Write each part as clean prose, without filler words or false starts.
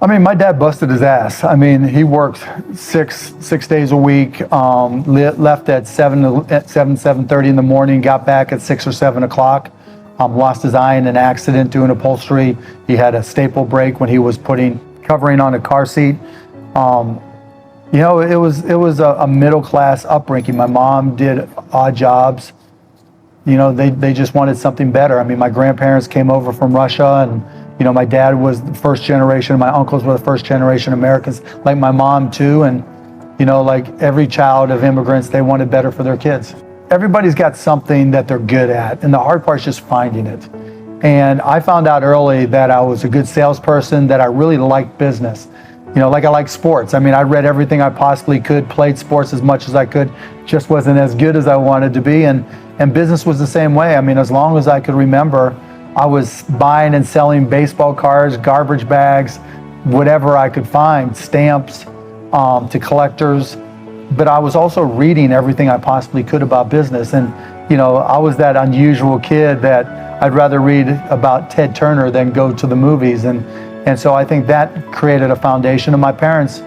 I mean, my dad busted his ass. I mean, he worked six days a week, left at 7:30 in the morning, got back at 6 or 7 o'clock, lost his eye in an accident doing upholstery. He had a staple break when he was putting covering on a car seat. It was a middle class upbringing. My mom did odd jobs. They just wanted something better. I mean, my grandparents came over from Russia, and my dad was the first generation, my uncles were the first generation Americans, like my mom too. And, like every child of immigrants, they wanted better for their kids. Everybody's got something that they're good at, and the hard part is just finding it. And I found out early that I was a good salesperson, that I really liked business. Like I like sports. I mean, I read everything I possibly could, played sports as much as I could, just wasn't as good as I wanted to be. And business was the same way. I mean, as long as I could remember, I was buying and selling baseball cards, garbage bags, whatever I could find, stamps to collectors. But I was also reading everything I possibly could about business. And, I was that unusual kid that I'd rather read about Ted Turner than go to the movies. And so I think that created a foundation. And my parents,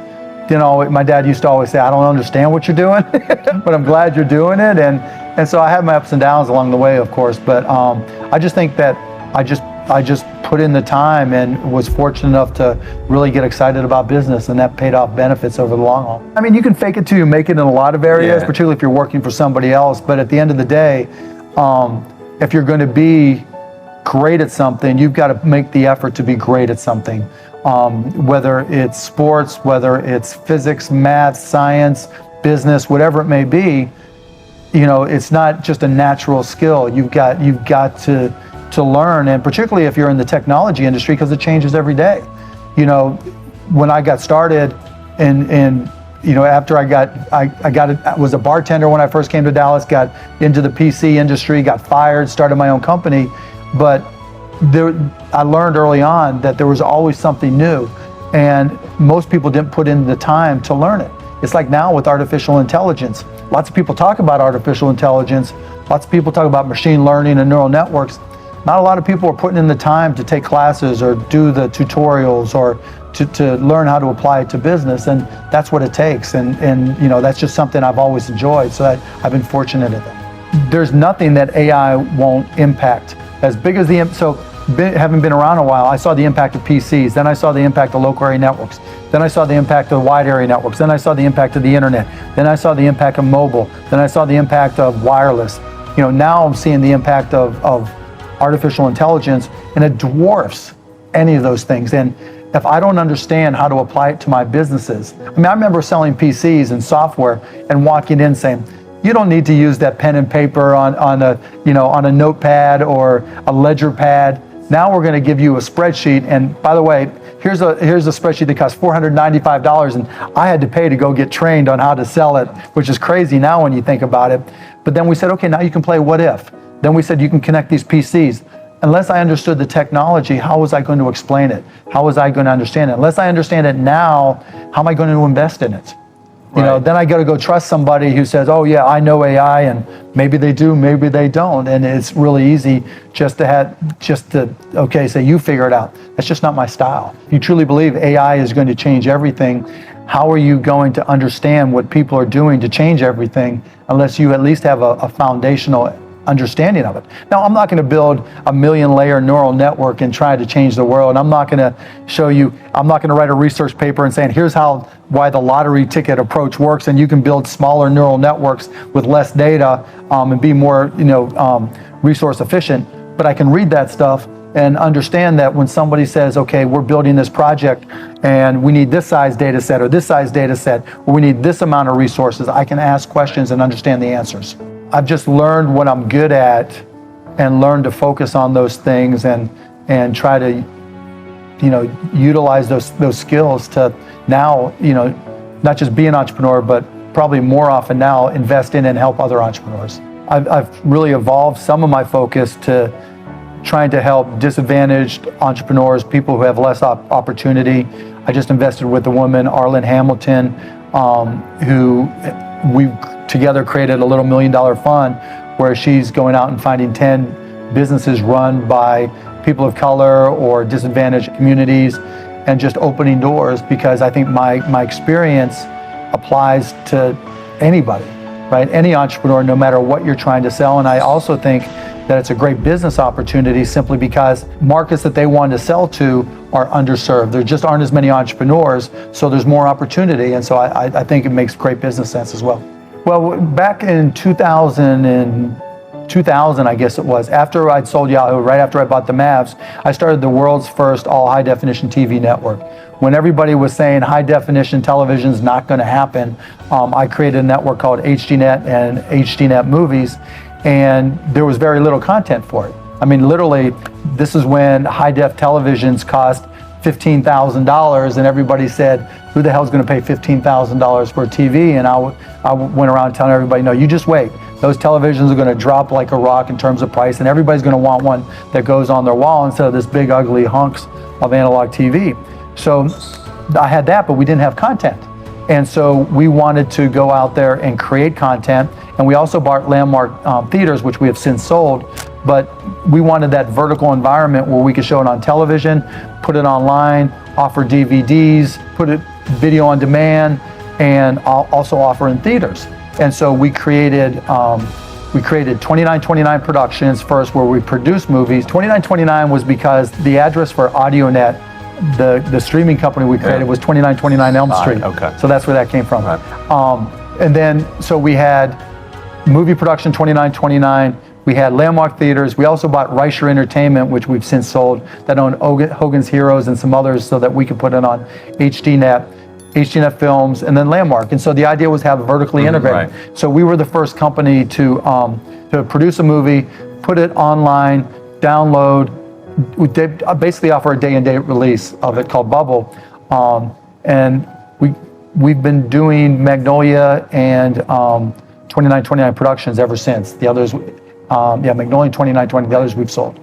my dad used to always say, I don't understand what you're doing, but I'm glad you're doing it. And so I had my ups and downs along the way, of course. But I just think that I just put in the time and was fortunate enough to really get excited about business, and that paid off benefits over the long haul. I mean, you can fake it till you make it in a lot of areas, particularly if you're working for somebody else. But at the end of the day, if you're going to be great at something, you've got to make the effort to be great at something. Whether it's sports, whether it's physics, math, science, business, whatever it may be, it's not just a natural skill. You've got to learn, and particularly if you're in the technology industry, because it changes every day. When I got started, and after I was a bartender when I first came to Dallas, got into the PC industry, got fired, started my own company, but I learned early on that there was always something new, and most people didn't put in the time to learn it. It's like now with artificial intelligence. Lots of people talk about artificial intelligence. Lots of people talk about machine learning and neural networks. Not a lot of people are putting in the time to take classes or do the tutorials or to learn how to apply it to business, and that's what it takes. And that's just something I've always enjoyed, so I've been fortunate at that. There's nothing that AI won't impact. As big as having been around a while, I saw the impact of PCs, then I saw the impact of local area networks, then I saw the impact of wide area networks, then I saw the impact of the internet, then I saw the impact of mobile, then I saw the impact of wireless. Now I'm seeing the impact of artificial intelligence, and it dwarfs any of those things. And if I don't understand how to apply it to my businesses, I mean, I remember selling PCs and software and walking in saying, you don't need to use that pen and paper on a notepad or a ledger pad. Now we're going to give you a spreadsheet, and by the way, here's a spreadsheet that costs $495, and I had to pay to go get trained on how to sell it, which is crazy now when you think about it. But then we said, okay, now you can play what if. Then we said you can connect these PCs. Unless I understood the technology, how was I going to explain it? How was I going to understand it? Unless I understand it now, how am I going to invest in it? Then I got to go trust somebody who says, oh yeah, I know AI, and maybe they do, maybe they don't. And it's really easy just to okay, say you figure it out. That's just not my style. If you truly believe AI is going to change everything, how are you going to understand what people are doing to change everything unless you at least have a foundational understanding of it? Now, I'm not going to build a 1,000,000-layer neural network and try to change the world. I'm not going to show you, I'm not going to write a research paper and saying, here's why the lottery ticket approach works, and you can build smaller neural networks with less data and be more resource efficient. But I can read that stuff and understand that when somebody says, okay, we're building this project and we need this size data set or this size data set, or we need this amount of resources, I can ask questions and understand the answers. I've just learned what I'm good at and learned to focus on those things and try to, utilize those skills to now, not just be an entrepreneur, but probably more often now invest in and help other entrepreneurs. I've really evolved some of my focus to trying to help disadvantaged entrepreneurs, people who have less opportunity. I just invested with a woman, Arlen Hamilton, who we together created a little $1 million fund where she's going out and finding 10 businesses run by people of color or disadvantaged communities and just opening doors, because I think my experience applies to anybody, right? Any entrepreneur, no matter what you're trying to sell. And I also think that it's a great business opportunity simply because markets that they want to sell to are underserved. There just aren't as many entrepreneurs, so there's more opportunity. And so I think it makes great business sense as well. Well, back in 2000, I guess it was, after I'd sold Yahoo, right after I bought the Mavs, I started the world's first all high definition TV network. When everybody was saying high definition television is not going to happen, I created a network called HDNet and HDNet Movies, and there was very little content for it. I mean, literally, this is when high def televisions cost $15,000, and everybody said, who the hell is going to pay $15,000 for a TV? And I went around telling everybody, no, you just wait. Those televisions are going to drop like a rock in terms of price, and everybody's going to want one that goes on their wall instead of this big ugly hunks of analog TV. So I had that, but we didn't have content. And so we wanted to go out there and create content. And we also bought Landmark Theaters, which we have since sold. But we wanted that vertical environment where we could show it on television, put it online, offer DVDs, put it video on demand, and also offer in theaters. And so we created 2929 Productions first, where we produced movies. 2929 was because the address for AudioNet, the streaming company we created, was 2929 Elm Street. Okay. So that's where that came from. Right. And then, so we had movie production 2929. We had Landmark Theaters. We also bought Reicher Entertainment, which we've since sold, that owned Hogan's Heroes and some others, so that we could put it on HDNet Films, and then Landmark. And so the idea was to have it vertically integrated. Right. So we were the first company to produce a movie, put it online, download. We did basically offer a day-and-date release of it called Bubble, and we've been doing Magnolia and 2929 Productions ever since. The others, Magnolia 2920, the others we've sold.